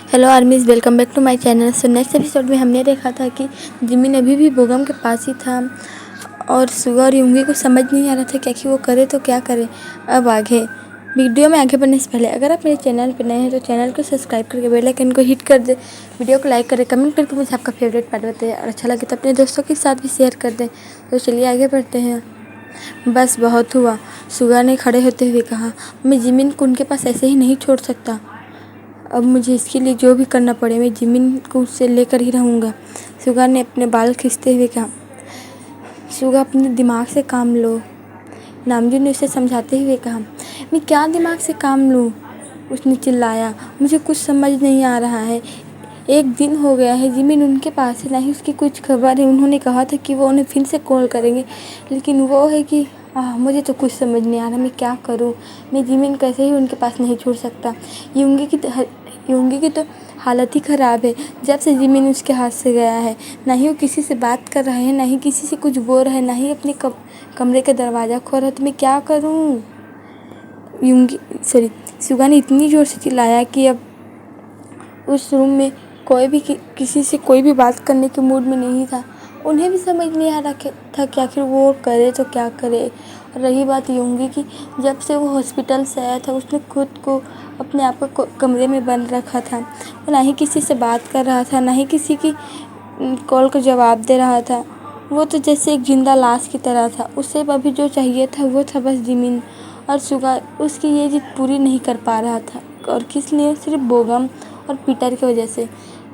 Hello armies, welcome back to my channel. So next episode में हमने देखा था कि जिमिन अभी भी बोगम के पास ही था और सुगा और यूंगी को समझ नहीं आ रहा था कि आखिर वो करे तो क्या करे। अब आगे वीडियो में आगे बढ़ने से पहले अगर आप मेरे चैनल पर नए हैं तो चैनल को सब्सक्राइब करके बेल आइकन को हिट कर दे, वीडियो को लाइक करें, कमेंट करके मुझे आपका फेवरेट पार्ट बताइए और अच्छा लगे तो अपने दोस्तों के साथ भी शेयर कर दें। तो चलिए आगे बढ़ते हैं। बस बहुत हुआ, सुगा ने खड़े होते हुए कहा। मैं जिमिन को उनके पास ऐसे ही नहीं छोड़ सकता। अब मुझे इसके लिए जो भी करना पड़े मैं जिमिन को उससे लेकर ही रहूँगा। सुगा ने अपने बाल खींचते हुए कहा। सुगा, अपने दिमाग से काम लो, नामजू ने उसे समझाते हुए कहा। मैं क्या दिमाग से काम लूँ, उसने चिल्लाया। मुझे कुछ समझ नहीं आ रहा है। 1 दिन हो गया है जिमिन उनके पास है, ना ही उसकी कुछ खबर है। उन्होंने कहा था कि वो उन्हें फिर से कॉल करेंगे, लेकिन वो है कि मुझे तो कुछ समझ नहीं आ रहा मैं क्या करूं। मैं जिमिन कैसे ही उनके पास नहीं छोड़ सकता। यूंगी की तो हालत ही ख़राब है जब से जिमिन उसके हाथ से गया है। ना ही वो किसी से बात कर रहे हैं, ना ही किसी से कुछ बोल रहे हैं, ना ही अपने कमरे का दरवाज़ा खोल रहा है। तो मैं क्या करूं? सुगा ने इतनी ज़ोर से चिल्लाया कि अब उस रूम में कोई भी किसी से कोई भी बात करने के मूड में नहीं था। उन्हें भी समझ नहीं आ रहा था कि आखिर वो करे तो क्या करे। और रही बात यूंगी की, जब से वो हॉस्पिटल से आया था उसने खुद को अपने आप को कमरे में बंद रखा था। वो ना ही किसी से बात कर रहा था, ना ही किसी की कॉल का जवाब दे रहा था। वो तो जैसे एक जिंदा लाश की तरह था। उसे अभी जो चाहिए था वो था बस जिमिन। और सुगा उसकी ये जिद पूरी नहीं कर पा रहा था, और किस लिए? सिर्फ बोगम और पीटर की वजह से।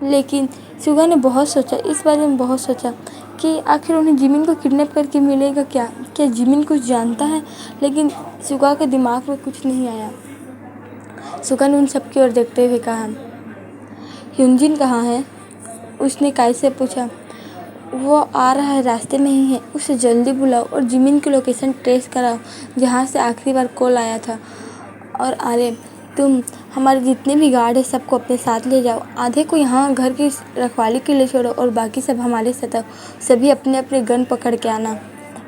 लेकिन सुगा ने बहुत सोचा, इस बारे में बहुत सोचा कि आखिर उन्हें जिमिन को किडनैप करके मिलेगा क्या? क्या जिमिन कुछ जानता है? लेकिन सुगा के दिमाग में कुछ नहीं आया। सुगा ने उन सब की ओर देखते हुए कहा। ह्यूनजिन कहाँ है? उसने काई से पूछा। वो आ रहा है, रास्ते में ही है, उसे जल्दी बुलाओ और जिमिन की लोकेशन ट्रेस कराओ जहाँ से आखिरी बार कॉल आया था। और अरे तुम हमारे जितने भी गार्ड हैं सबको अपने साथ ले जाओ। आधे को यहाँ घर की रखवाली के लिए छोड़ो और बाकी सब हमारे साथ आओ। सभी अपने अपने गन पकड़ के आना।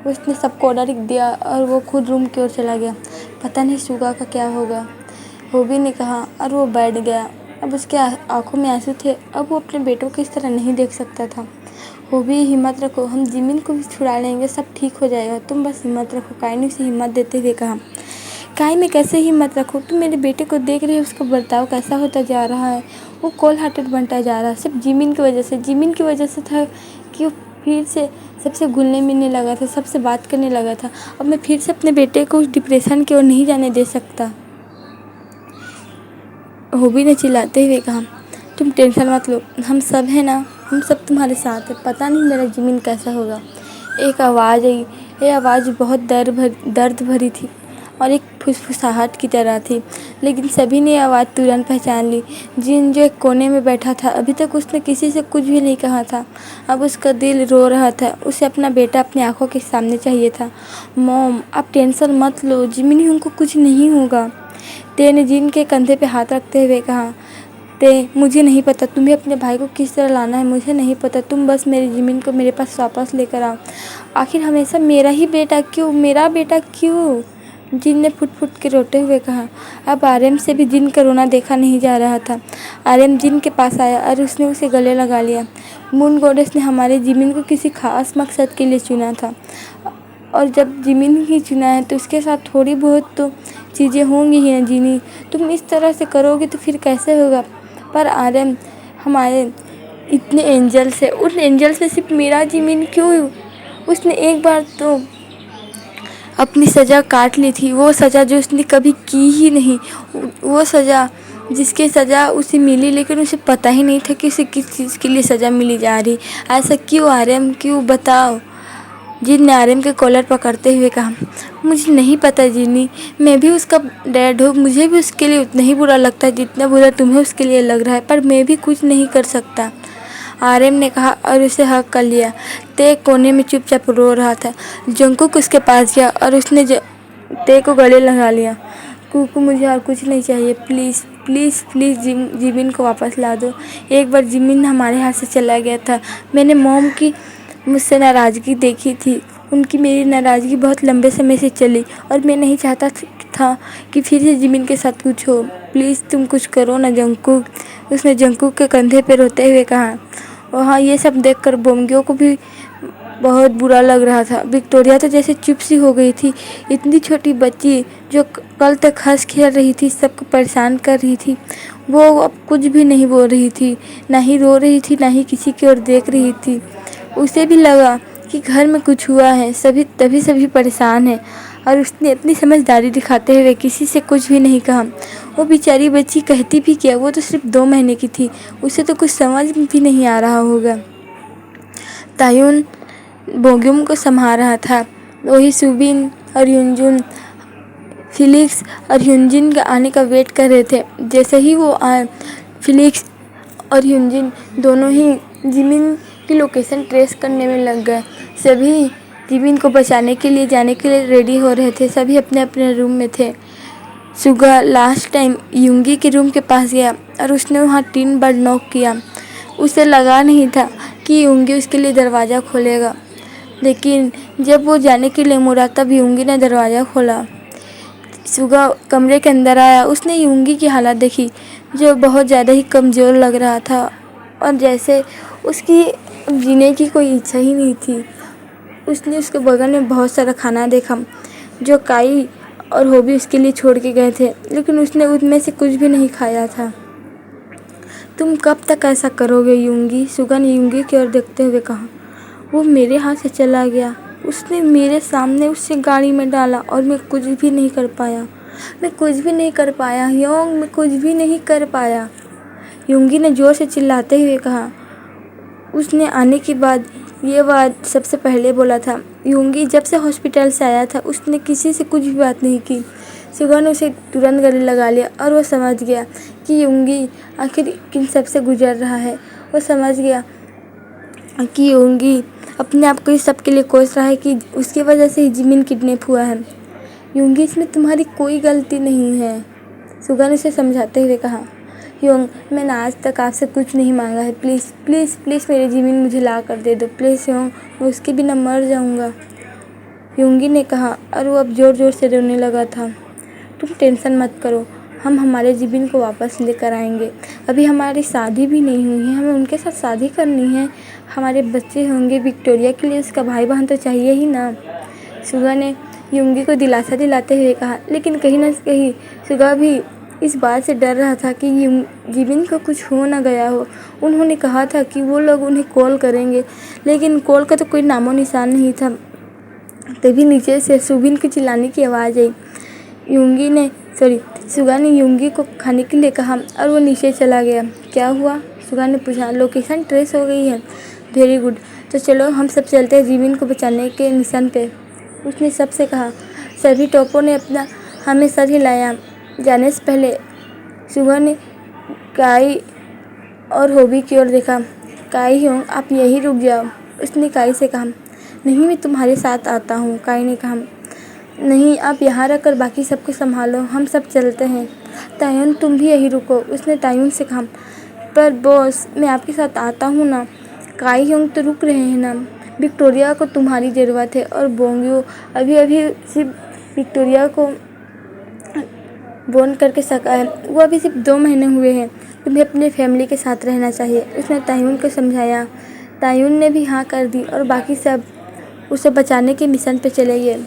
उसने सबको ऑर्डर दिया और वो खुद रूम की ओर चला गया। पता नहीं सुगा का क्या होगा, होबी ने कहा, और वो बैठ गया। अब उसके आंखों में आंसू थे। अब वो अपने बेटों को इस तरह नहीं देख सकता था। होबी, हिम्मत रखो, हम जिमिन को भी छुड़ा लेंगे, सब ठीक हो जाएगा, तुम बस हिम्मत रखो, काई ने उसे हिम्मत देते हुए कहा। काई, मैं कैसे हिम्मत रखूँ? तुम मेरे बेटे को देख रहे हो, उसका बर्ताव कैसा होता जा रहा है। वो कोल्ड हार्टेड बनता जा रहा है, सिर्फ जिमिन की वजह से। जिमिन की वजह से था कि वो फिर से सबसे घुलने मिलने लगा था, सबसे बात करने लगा था। अब मैं फिर से अपने बेटे को उस डिप्रेशन की ओर नहीं जाने दे सकता। होबी ने चिल्लाते हुए कहा। तुम टेंशन मत लो, हम सब हैं ना, हम सब तुम्हारे साथ हैं। पता नहीं मेरा जिमिन कैसा होगा। एक आवाज़ आई। ये आवाज़ बहुत दर्द भरी थी और एक फुसफुसाहट की तरह थी, लेकिन सभी ने आवाज़ तुरंत पहचान ली। जिन जो एक कोने में बैठा था, अभी तक उसने किसी से कुछ भी नहीं कहा था। अब उसका दिल रो रहा था। उसे अपना बेटा अपनी आंखों के सामने चाहिए था। मॉम, आप टेंशन मत लो, जिमिन उनको कुछ नहीं होगा, ते ने जिन के कंधे पे हाथ रखते हुए कहा। ते, मुझे नहीं पता तुम्हें अपने भाई को किस तरह लाना है, मुझे नहीं पता। तुम बस मेरी जिमिन को मेरे पास वापस लेकर आओ। आखिर हमेशा मेरा ही बेटा क्यों, मेरा बेटा क्यों? जिन ने फुट फुट के रोते हुए कहा। अब आर्यन से भी जिन का रोना देखा नहीं जा रहा था। आर्यन जिन के पास आया और उसने उसे गले लगा लिया। मून गॉडेस ने हमारे जिमिन को किसी खास मकसद के लिए चुना था, और जब जिमिन ही चुना है तो उसके साथ थोड़ी बहुत तो चीज़ें होंगी ही ना। जिनी, तुम इस तरह से करोगे तो फिर कैसे होगा? पर आर्यन, हमारे इतने एंजल्स है, उन एंजल्स में सिर्फ मेरा जिमिन क्यों? उसने एक बार तो अपनी सज़ा काट ली थी, वो सज़ा जो उसने कभी की ही नहीं, वो सज़ा जिसकी सज़ा उसे मिली, लेकिन उसे पता ही नहीं था कि उसे किस चीज़ के लिए सज़ा मिली जा रही। ऐसा क्यों आर्यन, क्यों बताओ? जिन ने आर्यन के कॉलर पकड़ते हुए कहा। मुझे नहीं पता जिनी, मैं भी उसका डैड हूँ, मुझे भी उसके लिए उतना ही बुरा लगता है जितना बुरा तुम्हें उसके लिए लग रहा है, पर मैं भी कुछ नहीं कर सकता, आर्यन ने कहा और उसे हक कर लिया। ते कोने में चुपचाप रो रहा था। जंकुक उसके पास गया और उसने ते को गले लगा लिया। कुकू, मुझे और कुछ नहीं चाहिए, प्लीज़ प्लीज़ प्लीज़ जिमिन को वापस ला दो। एक बार जिमिन हमारे हाथ से चला गया था। मैंने मॉम की मुझसे नाराज़गी देखी थी, उनकी मेरी नाराज़गी बहुत लंबे समय से चली और मैं नहीं चाहता था कि फिर से जिमिन के साथ कुछ हो। प्लीज़ तुम कुछ करो ना जंकुक। उसने जंकू के कंधे पे रोते हुए कहा। वहाँ ये सब देखकर बोंगियों को भी बहुत बुरा लग रहा था। विक्टोरिया तो जैसे चुप सी हो गई थी। इतनी छोटी बच्ची जो कल तक हंस खेल रही थी, सबको परेशान कर रही थी, वो अब कुछ भी नहीं बोल रही थी, ना ही रो रही थी, ना ही किसी की ओर देख रही थी। उसे भी लगा कि घर में कुछ हुआ है, सभी परेशान हैं, और उसने अपनी समझदारी दिखाते हुए किसी से कुछ भी नहीं कहा। वो बेचारी बच्ची कहती भी क्या, वो तो सिर्फ 2 महीने की थी, उसे तो कुछ समझ भी नहीं आ रहा होगा। तायुन बोंग्यूम को संभाल रहा था। वही सुबिन और युनजुन फिलिक्स और ह्यूजिन के आने का वेट कर रहे थे। जैसे ही वो आए, फिलिक्स और ह्यूजिन दोनों ही जिमिन की लोकेशन ट्रेस करने में लग गए। सभी जिमिन को बचाने के लिए जाने के लिए रेडी हो रहे थे। सभी अपने अपने रूम में थे। सुगा लास्ट टाइम युंगी के रूम के पास गया और उसने वहाँ 3 बार नॉक किया। उसे लगा नहीं था कि युंगी उसके लिए दरवाज़ा खोलेगा, लेकिन जब वो जाने के लिए मुड़ा तब युंगी ने दरवाज़ा खोला। सुगा कमरे के अंदर आया। उसने युंगी की हालत देखी, जो बहुत ज़्यादा ही कमज़ोर लग रहा था और जैसे उसकी जीने की कोई इच्छा ही नहीं थी। उसने उसके बगल में बहुत सारा खाना देखा जो काई और होबी उसके लिए छोड़ के गए थे, लेकिन उसने उनमें से कुछ भी नहीं खाया था। तुम कब तक ऐसा करोगे युंगी? सुगा ने युंगी की ओर देखते हुए कहा। वो मेरे हाथ से चला गया। उसने मेरे सामने उसे गाड़ी में डाला और मैं कुछ भी नहीं कर पाया। योंग, मैं कुछ भी नहीं कर पाया। युंगी ने जोर से चिल्लाते हुए कहा। उसने आने के बाद ये बात सबसे पहले बोला था। युंगी जब से हॉस्पिटल से आया था उसने किसी से कुछ भी बात नहीं की। सुगा ने उसे तुरंत गले लगा लिया और वो समझ गया कि युंगी आखिर किन सब से गुजर रहा है। वो समझ गया कि युंगी अपने आप को इस सब के लिए कोस रहा है कि उसकी वजह से ही जिमिन किडनैप हुआ है। युंगी, इसमें तुम्हारी कोई गलती नहीं है, सुगा ने उसे समझाते हुए कहा। योंग, मैंने आज तक आपसे कुछ नहीं मांगा है। प्लीज़ प्लीज़ प्लीज़ मेरी ज़मीन मुझे ला कर दे दो। प्लीज़ योंग, मैं उसके बिना मर जाऊंगा, योंगी ने कहा और वो अब ज़ोर ज़ोर से रोने लगा था। तुम टेंशन मत करो, हम हमारे ज़मीन को वापस लेकर आएंगे। अभी हमारी शादी भी नहीं हुई है, हमें उनके साथ शादी करनी है। हमारे बच्चे होंगे, विक्टोरिया के लिए उसका भाई बहन तो चाहिए ही ना, सुगा ने युंगी को दिलासा दिलाते हुए कहा। लेकिन कहीं ना कहीं सुगा भी इस बात से डर रहा था कि जिमिन को कुछ हो ना गया हो। उन्होंने कहा था कि वो लोग उन्हें कॉल करेंगे, लेकिन कॉल का तो कोई नामो निशान नहीं था। तभी नीचे से सुबिन की चिल्लाने की आवाज़ आई। सुगा ने युंगी को खाने के लिए कहा और वो नीचे चला गया। क्या हुआ? सुगा ने पूछा। लोकेशन ट्रेस हो गई है। वेरी गुड, तो चलो हम सब चलते हैं जिमिन को बचाने के मिशन पे, उसने सबसे कहा। सभी टोपों ने अपना हमें सर हिलाया। जाने से पहले सुगा ने काई और होबी की ओर देखा। काई होंग, आप यहीं रुक जाओ, उसने काई से कहा। नहीं, मैं तुम्हारे साथ आता हूँ, काई ने कहा। नहीं, आप यहाँ रखकर बाकी सबको संभालो, हम सब चलते हैं। तायुन, तुम भी यहीं रुको, उसने तायुन से कहा। पर बॉस, मैं आपके साथ आता हूँ ना। काई होंग तो रुक रहे हैं ना। विक्टोरिया को तुम्हारी ज़रूरत है और बोंगियो अभी अभी सिर्फ विक्टोरिया को बोन करके सका है। वो अभी सिर्फ 2 महीने हुए हैं। तुम्हें अपने फैमिली के साथ रहना चाहिए, उसने तायुन को समझाया। तायुन ने भी हाँ कर दी और बाकी सब उसे बचाने के मिशन पे चले गए।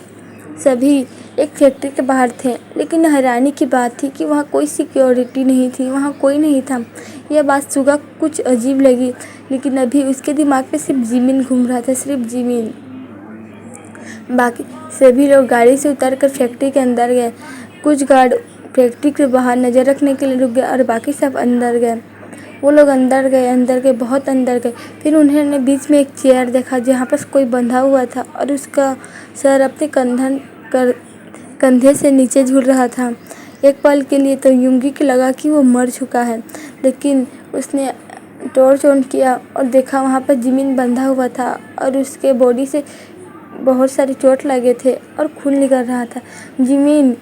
सभी एक फैक्ट्री के बाहर थे, लेकिन हैरानी की बात थी कि वहाँ कोई सिक्योरिटी नहीं थी, वहाँ कोई नहीं था। यह बात सुगा कुछ अजीब लगी, लेकिन अभी उसके दिमाग में सिर्फ जिमिन घूम रहा था, सिर्फ जिमिन। बाकी सभी लोग गाड़ी से उतरकर फैक्ट्री के अंदर गए। कुछ गार्ड फैक्ट्री के बाहर नज़र रखने के लिए रुक गए और बाकी सब अंदर गए। वो लोग अंदर गए, बहुत अंदर गए। फिर उन्होंने बीच में एक चेयर देखा जहाँ पर कोई बंधा हुआ था और उसका सर अपने कंधे से नीचे झूल रहा था। एक पल के लिए तो युंगी को लगा कि वो मर चुका है, लेकिन उसने टॉर्च ऑन किया और देखा वहाँ पर जिमिन बंधा हुआ था और उसके बॉडी से बहुत सारे चोट लगे थे और खून निकल रहा था। जिमिन,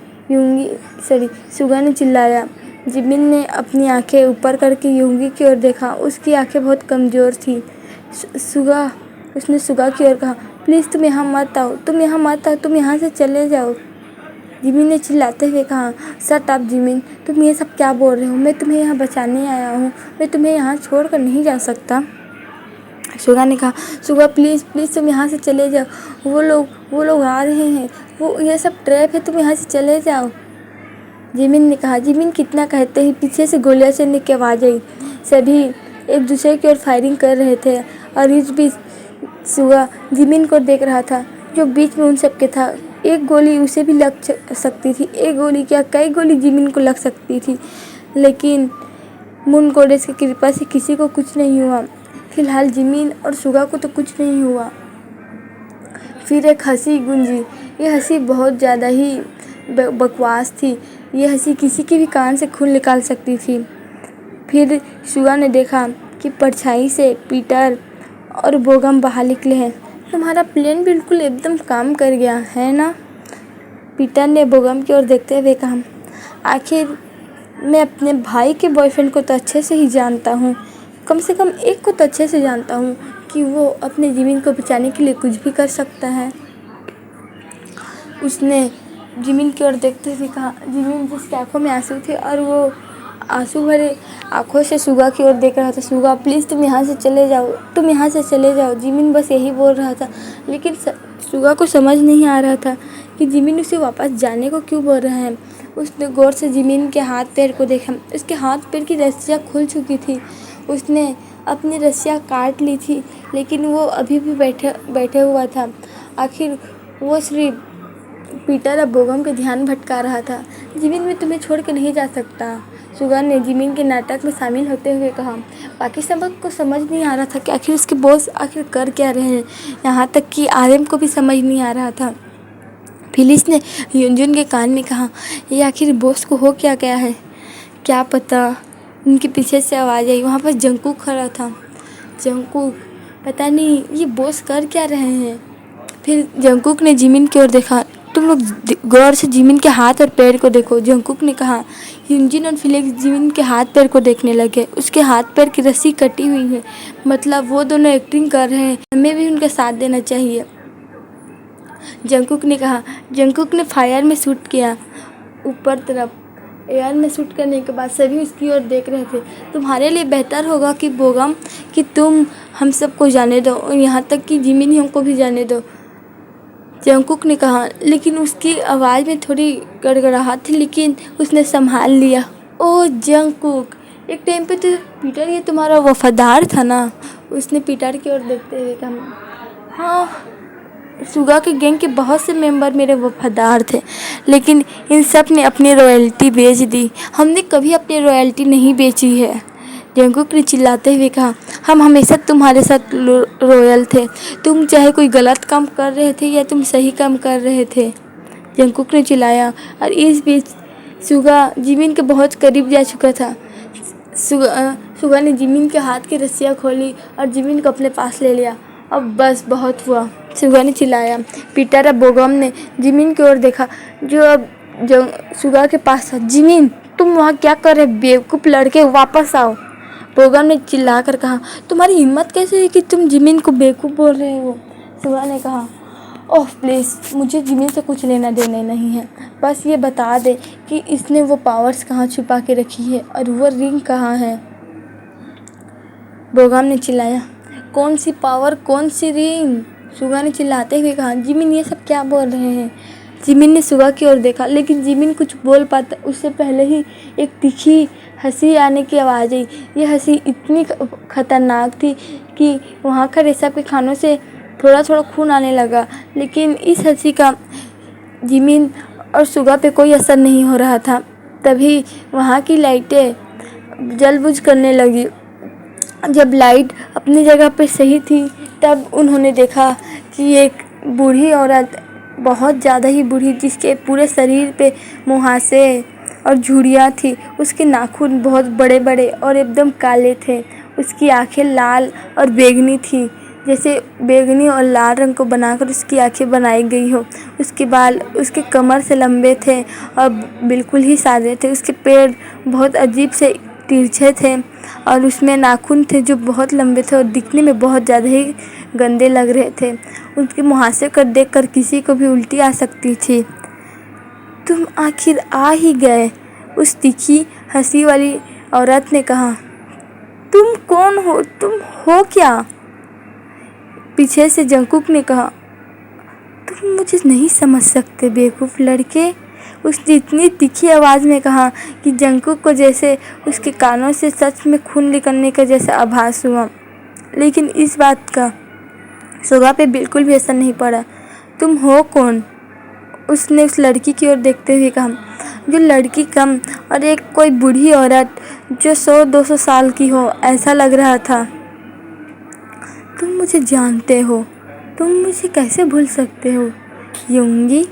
सुगा ने चिल्लाया। जिमिन ने अपनी आंखें ऊपर करके युंगी की ओर देखा। उसकी आंखें बहुत कमज़ोर थी। उसने सुगा की ओर कहा। प्लीज़ तुम यहाँ मत आओ, तुम यहाँ से चले जाओ। जिमिन ने चिल्लाते हुए कहा, शट अप जिमिन, तुम ये सब क्या बोल रहे हो? मैं तुम्हें यहाँ बचाने आया हूँ, मैं तुम्हें यहाँ छोड़कर नहीं जा सकता। सुगा ने कहा, सुगा प्लीज़ प्लीज़ तुम यहाँ से चले जाओ, वो लोग आ रहे हैं, वो ये सब ट्रैप है, तुम यहाँ से चले जाओ। जिमिन ने कहा, जिमिन कितना कहते ही पीछे से गोलियां चलने की आवाज़ आई। सभी एक दूसरे की ओर फायरिंग कर रहे थे और इस बीच सुगा जिमिन को देख रहा था जो बीच में उन सबके था। एक गोली उसे भी लग सकती थी, एक गोली क्या कई गोली जिमिन को लग सकती थी, लेकिन मून गोडेस की कृपा से किसी को कुछ नहीं हुआ। फिलहाल जिमिन और सुगा को तो कुछ नहीं हुआ। फिर एक हंसी गूंजी। ये हंसी बहुत ज़्यादा ही बकवास थी। ये हंसी किसी के भी कान से खून निकाल सकती थी। फिर सुगा ने देखा कि परछाई से पीटर और बोगम बाहर निकले हैं। तुम्हारा प्लान बिल्कुल एकदम काम कर गया है ना? पीटर ने बोगम की ओर देखते हुए कहा, आखिर मैं अपने भाई के बॉयफ्रेंड को तो अच्छे से ही जानता हूँ, कम से कम एक को तो अच्छे से जानता हूँ कि वो अपने जिमिन को बचाने के लिए कुछ भी कर सकता है। उसने जिमिन की ओर देखते हुए कहा, जिमिन जिसकी आंखों में आंसू थे और वो आंसू भरे आंखों से सुगा की ओर देख रहा था। सुगा प्लीज़ तुम यहाँ से चले जाओ, तुम यहाँ से चले जाओ। जिमिन बस यही बोल रहा था, लेकिन सुगा को समझ नहीं आ रहा था कि जिमिन उसे वापस जाने को क्यों बोल रहा है। उसने गौर से जिमिन के हाथ पैर को देखा। उसके हाथ पैर की रस्सियाँ खुल चुकी थी। उसने अपनी रस्सियाँ काट ली थी, लेकिन वो अभी भी बैठे हुआ था। आखिर वो सिर्फ पीटर और बोगम के ध्यान भटका रहा था। जिमिन मैं तुम्हें छोड़ के नहीं जा सकता, सुगा ने जिमिन के नाटक में शामिल होते हुए कहा। बाकी सबक को समझ नहीं आ रहा था कि आखिर उसके बॉस आखिर कर क्या रहे हैं। यहाँ तक कि आर्यन को भी समझ नहीं आ रहा था। फिलिस ने युनजुन के कान में कहा, ये आखिर बॉस को हो क्या गया है? क्या पता। उनके पीछे से आवाज़ आई। वहाँ पर जंगकुक खड़ा था। जंगकुक, पता नहीं ये बॉस कर क्या रहे हैं। फिर जंगकुक ने जिमिन की ओर देखा। तुम लोग गौर से जिमिन के हाथ और पैर को देखो, जंगकुक ने कहा। युनजिन और फिलिक्स जिमिन के हाथ पैर को देखने लगे। उसके हाथ पैर की रस्सी कटी हुई है, मतलब वो दोनों एक्टिंग कर रहे हैं, हमें भी उनका साथ देना चाहिए, जंगकुक ने कहा। जंगकुक ने फायर में शूट किया ऊपर तरफ। एयर में शूट करने के बाद सभी उसकी ओर देख रहे थे। तुम्हारे लिए बेहतर होगा कि बोगम कि तुम हम सबको जाने दो, और यहाँ तक कि जिमिन हमको भी जाने दो, जंगकुक ने कहा। लेकिन उसकी आवाज़ में थोड़ी गड़गड़ाहट थी, लेकिन उसने संभाल लिया। ओह जंगकुक, एक टाइम पे तो पीटर ये तुम्हारा वफादार था ना? उसने पीटर की ओर देखते हुए कहा। हाँ, सुगा के गैंग के बहुत से मेंबर मेरे वफादार थे, लेकिन इन सब ने अपनी रॉयल्टी बेच दी। हमने कभी अपनी रॉयल्टी नहीं बेची है, जंगकुक ने चिल्लाते हुए कहा। हम हमेशा तुम्हारे साथ रॉयल थे, तुम चाहे कोई गलत काम कर रहे थे या तुम सही काम कर रहे थे, जंगकुक ने चिल्लाया। और इस बीच सुगा जिमिन के बहुत करीब जा चुका था। सुगा ने जिमिन के हाथ की रस्सियाँ खोली और जिमिन को अपने पास ले लिया। अब बस बहुत हुआ, सुगा ने चिल्लाया। पीटर और बोगम ने जिमिन की ओर देखा जो अब सुगा के पास था। जिमिन, तुम वहाँ क्या कर रहे बेवकूफ़ लड़के, वापस आओ, बोगम ने चिल्लाकर कहा। तुम्हारी हिम्मत कैसे है कि तुम जिमिन को बेवकूफ़ बोल रहे हो? सुगा ने कहा। ओह प्लीज़, मुझे जिमिन से कुछ लेना देना नहीं है, बस ये बता दे कि इसने वो पावर्स कहाँ छुपा के रखी है और वो रिंग कहाँ है, बोगम ने चिल्लाया। कौन सी पावर, कौन सी रिंग? सुगा ने चिल्लाते हुए कहा। जिमिन ये सब क्या बोल रहे हैं? जिमिन ने सुगा की ओर देखा, लेकिन जिमिन कुछ बोल पाता उससे पहले ही एक तीखी हंसी आने की आवाज़ आई। ये हंसी इतनी खतरनाक थी कि वहाँ का रेशा के खानों से थोड़ा थोड़ा खून आने लगा, लेकिन इस हंसी का जिमिन और सुगा पे कोई असर नहीं हो रहा था। तभी वहाँ की लाइटें जल बुझ करने लगी। जब लाइट अपनी जगह पे सही थी, तब उन्होंने देखा कि एक बूढ़ी औरत, बहुत ज़्यादा ही बूढ़ी, जिसके पूरे शरीर पे मुहासे और झुर्रियाँ थी, उसके नाखून बहुत बड़े बड़े और एकदम काले थे, उसकी आंखें लाल और बैंगनी थी, जैसे बैंगनी और लाल रंग को बनाकर उसकी आंखें बनाई गई हो। उसके बाल उसके कमर से लंबे थे और बिल्कुल ही सादे थे। उसके पैर बहुत अजीब से तिरछे थे और उसमें नाखून थे जो बहुत लंबे थे और दिखने में बहुत ज़्यादा ही गंदे लग रहे थे। उनके मुहासे को देखकर किसी को भी उल्टी आ सकती थी। तुम आखिर आ ही गए, उस तीखी हंसी वाली औरत ने कहा। तुम कौन हो? तुम हो क्या? पीछे से जंगकुक ने कहा। तुम मुझे नहीं समझ सकते बेवकूफ़ लड़के, उसने इतनी तीखी आवाज़ में कहा कि जंगकुक को जैसे उसके कानों से सच में खून निकलने का जैसा आभास हुआ। लेकिन इस बात का सुगा पे बिल्कुल भी असर नहीं पड़ा। तुम हो कौन? उसने उस लड़की की ओर देखते हुए कहा, जो लड़की कम और एक कोई बूढ़ी औरत जो 100-200 साल की हो ऐसा लग रहा था। तुम मुझे जानते हो? तुम मुझे कैसे भूल सकते हो? युंगी?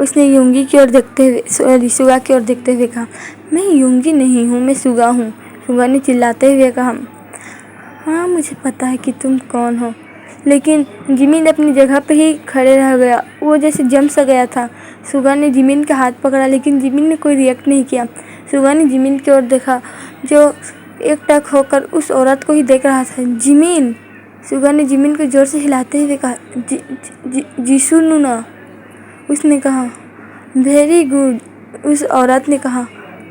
उसने युंगी की ओर देखते हुए सुगा की ओर देखते हुए कहा। मैं युंगी नहीं हूँ, मैं सुगा हूँ, सुगा ने चिल्लाते हुए कहा। हाँ, मुझे पता है कि तुम कौन हो। लेकिन जिमिन अपनी जगह पे ही खड़े रह गया, वो जैसे जम सा गया था। सुगा ने जिमिन का हाथ पकड़ा, लेकिन जिमिन ने कोई रिएक्ट नहीं किया। सुगा ने जिमिन की ओर देखा, जो एकटक होकर उस औरत को ही देख रहा था। जिमिन! सुगा ने जिमिन को जोर से हिलाते हुए कहा। जीसू नूना, उसने कहा। वेरी गुड, उस औरत ने कहा।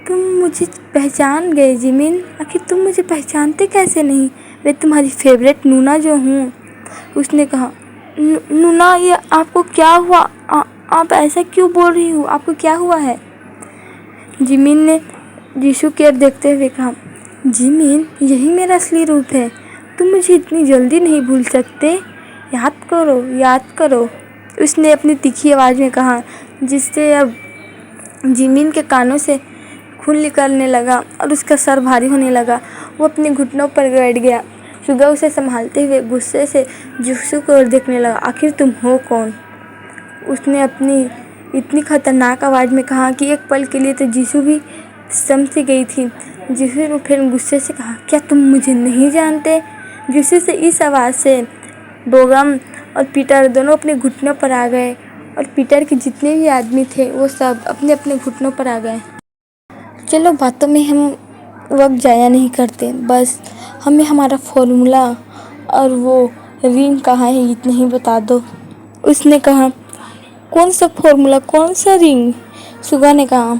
तुम मुझे पहचान गए जिमिन, आखिर तुम मुझे पहचानते कैसे नहीं? मैं तुम्हारी फेवरेट नूना जो हूँ, उसने कहा। नूना, ये आपको क्या हुआ? आप ऐसा क्यों बोल रही हो? आपको क्या हुआ है? जिमिन ने जीसू की ओर देखते हुए कहा। जिमिन, यही मेरा असली रूप है। तुम मुझे इतनी जल्दी नहीं भूल सकते। याद करो, याद करो, उसने अपनी तीखी आवाज़ में कहा, जिससे अब जिमिन के कानों से खून निकलने लगा और उसका सर भारी होने लगा। वो अपने घुटनों पर बैठ गया। सुगा उसे संभालते हुए गुस्से से जीसू की ओर देखने लगा। आखिर तुम हो कौन? उसने अपनी इतनी खतरनाक आवाज़ में कहा कि एक पल के लिए तो जीसू भी सम सी गई थी। जीसू ने फिर गुस्से से कहा, क्या तुम मुझे नहीं जानते? जीसू से इस आवाज़ से बोगम और पीटर दोनों अपने घुटनों पर आ गए और पीटर के जितने भी आदमी थे वो सब अपने अपने घुटनों पर आ गए। चलो, बातों में हम वक्त ज़ाया नहीं करते, बस हमें हमारा फॉर्मूला और वो रिंग कहाँ है इतना ही बता दो, उसने कहा। कौन सा फॉर्मूला, कौन सा रिंग? सुगा ने कहा।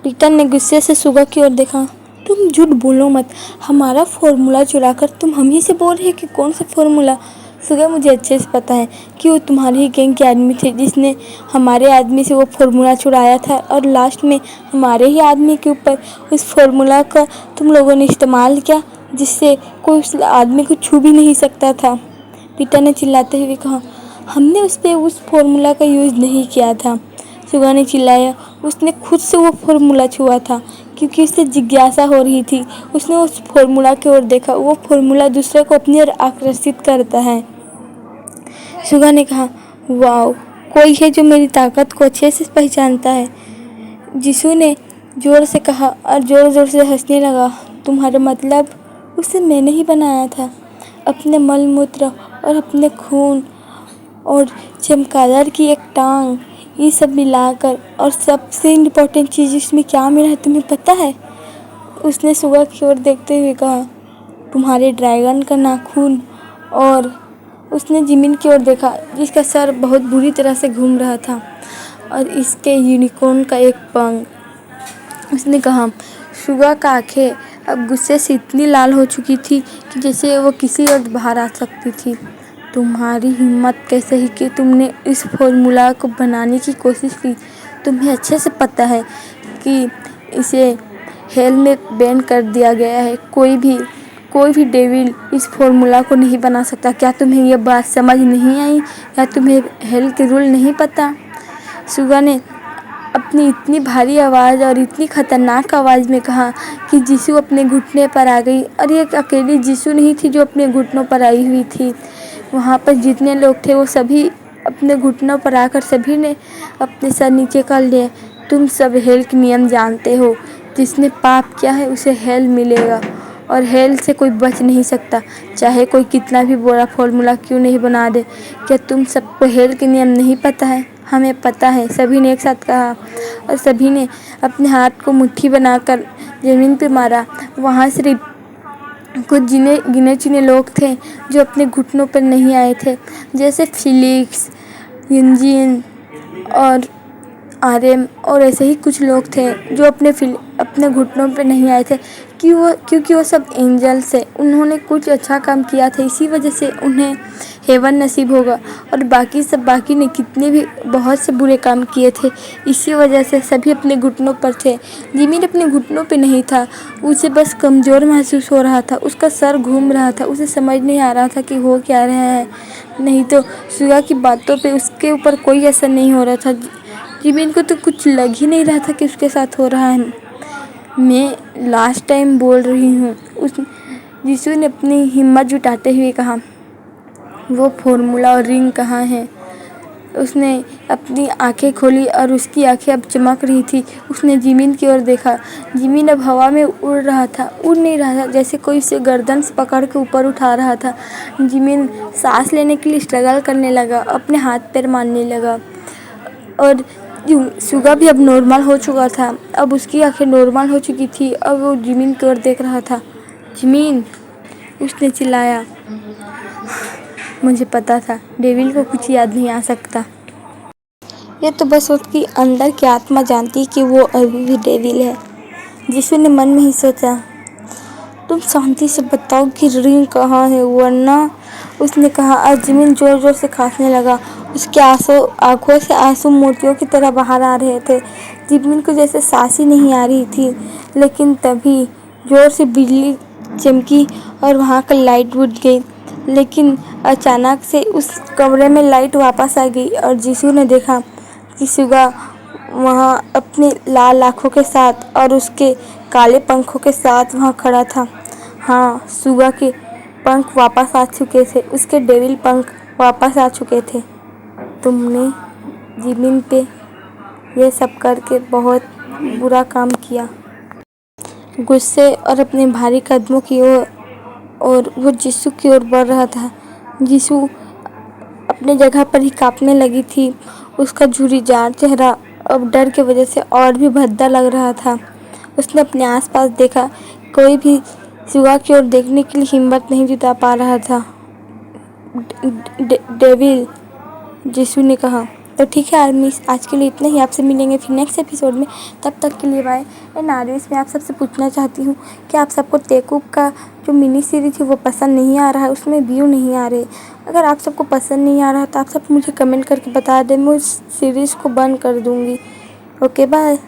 पीटर ने गुस्से से सुगा की ओर देखा। तुम झूठ बोलो मत, हमारा फॉर्मूला चुराकर तुम हम ही से बोल रहे हो कि कौन सा फॉर्मूला? सुगा, मुझे अच्छे से पता है कि वो तुम्हारे ही गैंग के आदमी थे जिसने हमारे आदमी से वो फॉर्मूला चुराया था और लास्ट में हमारे ही आदमी के ऊपर उस फॉर्मूला का तुम लोगों ने इस्तेमाल किया, जिससे कोई उस आदमी को छू भी नहीं सकता था। पीटर ने चिल्लाते हुए कहा। हमने उस फॉर्मूला का यूज़ नहीं किया था, सुगा ने चिल्लाया। उसने खुद से वो फॉर्मूला छुआ था क्योंकि उसे जिज्ञासा हो रही थी। उसने उस फॉर्मूला की ओर देखा। वो फॉर्मूला दूसरे को अपनी ओर आकर्षित करता है। सुगा ने कहा, वाओ, कोई है जो मेरी ताकत को अच्छे से पहचानता है। जीसू ने जोर से कहा और ज़ोर ज़ोर से हंसने लगा। तुम्हारा मतलब? उसे मैंने ही बनाया था, अपने मल मूत्र और अपने खून और चमगादड़ की एक टांग, ये सब मिलाकर। और सबसे इम्पोर्टेंट चीज़ इसमें क्या मिला है तुम्हें पता है? उसने सुगा की ओर देखते हुए कहा। तुम्हारे ड्रैगन का नाखून। और उसने जिमिन की ओर देखा, जिसका सर बहुत बुरी तरह से घूम रहा था, और इसके यूनिकॉर्न का एक पंख। उसने कहा। सुगा का आंखें अब गुस्से से इतनी लाल हो चुकी थी कि जैसे वो किसी वक्त बाहर आ सकती थी। तुम्हारी हिम्मत कैसे ही कि तुमने इस फॉर्मूला को बनाने की कोशिश की? तुम्हें अच्छे से पता है कि इसे हेल में बैन कर दिया गया है। कोई भी डेविल इस फॉर्मूला को नहीं बना सकता। क्या तुम्हें यह बात समझ नहीं आई? या तुम्हें हेल के रूल नहीं पता? सुगा ने अपनी इतनी भारी आवाज़ और इतनी खतरनाक आवाज़ में कहा कि जीसू अपने घुटने पर आ गई। और ये अकेली जीसू नहीं थी जो अपने घुटनों पर आई हुई थी। वहाँ पर जितने लोग थे वो सभी अपने घुटनों पर आकर सभी ने अपने सर नीचे कर लिए। तुम सब हेल के नियम जानते हो, जिसने पाप किया है उसे हेल मिलेगा, और हेल से कोई बच नहीं सकता, चाहे कोई कितना भी बुरा फॉर्मूला क्यों नहीं बना दे। क्या तुम सबको हेल के नियम नहीं पता है? हमें पता है, सभी ने एक साथ कहा, और सभी ने अपने हाथ को मुट्ठी बनाकर ज़मीन पे मारा। वहाँ सिर्फ कुछ गिने चुने लोग थे जो अपने घुटनों पर नहीं आए थे, जैसे फिलिक्स, यूजिन और आर्यन और ऐसे ही कुछ लोग थे जो अपने घुटनों पे नहीं आए थे क्योंकि वो सब एंजल्स है। उन्होंने कुछ अच्छा काम किया था, इसी वजह से उन्हें हेवन नसीब होगा। और बाकी ने कितने भी बहुत से बुरे काम किए थे, इसी वजह से सभी अपने घुटनों पर थे। जिमिन अपने घुटनों पे नहीं था, उसे बस कमज़ोर महसूस हो रहा था। उसका सर घूम रहा था, उसे समझ नहीं आ रहा था कि हो क्या रहा है। नहीं तो सुगा की बातों पे उसके ऊपर कोई असर नहीं हो रहा था। जिमिन को तो कुछ लग ही नहीं रहा था कि उसके साथ हो रहा है। मैं लास्ट टाइम बोल रही हूँ, उस यीशु ने अपनी हिम्मत जुटाते हुए कहा। वो फॉर्मूला और रिंग कहाँ है? उसने अपनी आंखें खोली और उसकी आंखें अब चमक रही थी। उसने जिमिन की ओर देखा। जिमिन अब हवा में उड़ नहीं रहा था, जैसे कोई उसे गर्दन से पकड़ के ऊपर उठा रहा था। जिमिन सांस लेने के लिए स्ट्रगल करने लगा, अपने हाथ पैर मारने लगा। और सुगा भी अब नॉर्मल हो चुका था। अब उसकी आंखें नॉर्मल हो चुकी थी। अब वो जिमिन की ओर देख रहा था। जिमिन, उसने चिल्लाया। मुझे पता था डेविल को कुछ याद नहीं आ सकता। ये तो बस उसकी अंदर की आत्मा जानती कि वो अभी भी डेविल है। यीशु ने मन में ही सोचा, तुम शांति से बताओ कि रिंग कहाँ है, वरना। उसने कहा। और जिमिन जोर जोर से खांसने लगा। उसके आंखों से आंसू मोतियों की तरह बाहर आ रहे थे। जिमिन को जैसे सांस ही नहीं आ रही थी। लेकिन तभी जोर से बिजली चमकी और वहाँ का लाइट बुझ गई। लेकिन अचानक से उस कमरे में लाइट वापस आ गई और यीशु ने देखा कि सुगा वहाँ अपनी लाल आँखों के साथ और उसके काले पंखों के साथ वहाँ खड़ा था। हाँ, सुगा के पंख वापस आ चुके थे, उसके डेविल पंख वापस आ चुके थे। तुमने जिमिन पे ये सब करके बहुत बुरा काम किया। गुस्से और अपने भारी कदमों की ओर और वो यीशु की ओर बढ़ रहा था। यीशु अपने जगह पर ही कांपने लगी थी। उसका झुर्रीदार चेहरा अब डर की वजह से और भी भद्दा लग रहा था। उसने अपने आसपास देखा, कोई भी सुगा की ओर देखने के लिए हिम्मत नहीं जुटा पा रहा था। डेविल, यीशु ने कहा। तो ठीक है आर्मीज, आज के लिए इतना ही। आपसे मिलेंगे फिर नेक्स्ट एपिसोड में। तब तक के लिए बाय। एंड आर्मीज, मैं आप सबसे पूछना चाहती हूँ कि आप सबको तेकूब का जो मिनी सीरीज है वो पसंद नहीं आ रहा है, उसमें व्यू नहीं आ रहे। अगर आप सबको पसंद नहीं आ रहा तो आप सब मुझे कमेंट करके बता दें, मैं उस सीरीज़ को बंद कर दूँगी। Okay bye.